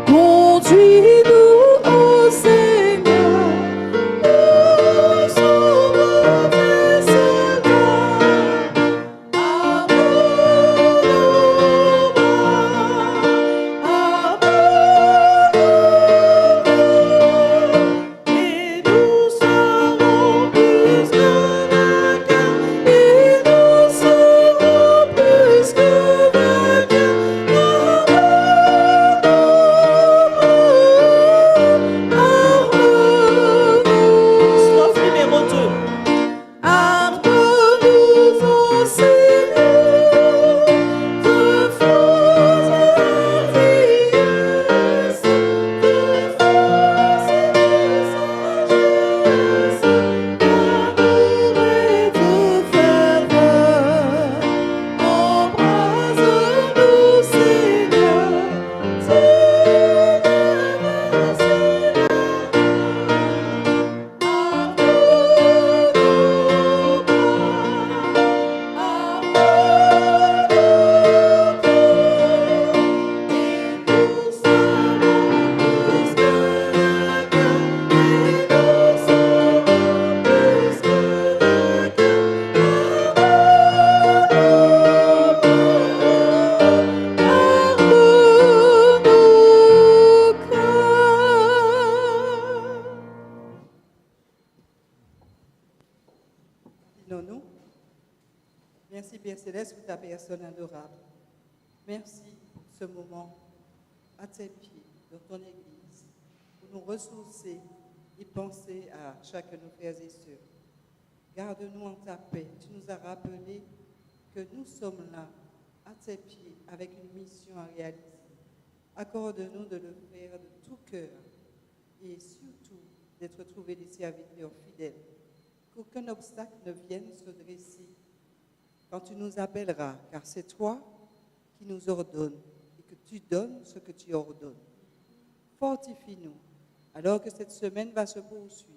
Conduis-nous, ô Seigneur, nous sommes tes soldats. À nos bras, et nous serons plus que vainqueurs, et nous serons plus que vainqueurs. Strophe numéro 2. Arme-nous, ô Seigneur, de force glorieuse, de force et de sagesse, d'amour et de ferveur. Embrase-nous, Seigneur, Disons-nous, merci Père Céleste pour ta personne adorable. Merci pour ce moment à tes pieds, dans ton Église, pour nous ressourcer et penser à chacun de nos frères et sœurs. Garde-nous en ta paix. Tu nous as rappelé que nous sommes là, à tes pieds, avec une mission à réaliser. Accorde-nous de le faire de tout cœur et surtout d'être trouvés des serviteurs fidèles. Qu'aucun obstacle ne vienne se dresser quand tu nous appelleras, car c'est toi qui nous ordonnes et que tu donnes ce que tu ordonnes. Fortifie-nous alors que cette semaine va se poursuivre.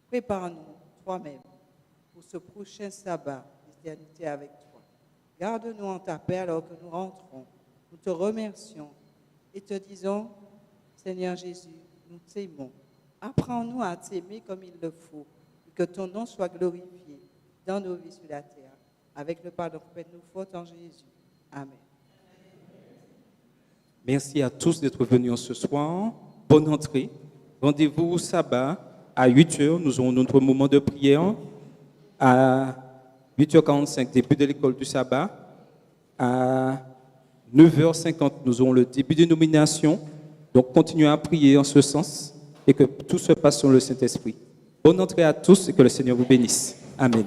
Prépare-nous toi-même pour ce prochain sabbat d'éternité avec toi. Garde-nous en ta paix alors que nous rentrons. Nous te remercions et te disons, Seigneur Jésus, nous t'aimons. Apprends-nous à t'aimer comme il le faut. Que ton nom soit glorifié dans nos vies sur la terre, avec le pardon de nos fautes en Jésus. Amen. Merci à tous d'être venus ce soir. Bonne entrée. Rendez-vous au sabbat à 8h. Nous aurons notre moment de prière. À 8h45, début de l'école du sabbat. À 9h50, nous aurons le début de nomination. Donc, continuez à prier en ce sens et que tout se passe sur le Saint-Esprit. Bonne entrée à tous et que le Seigneur vous bénisse. Amen.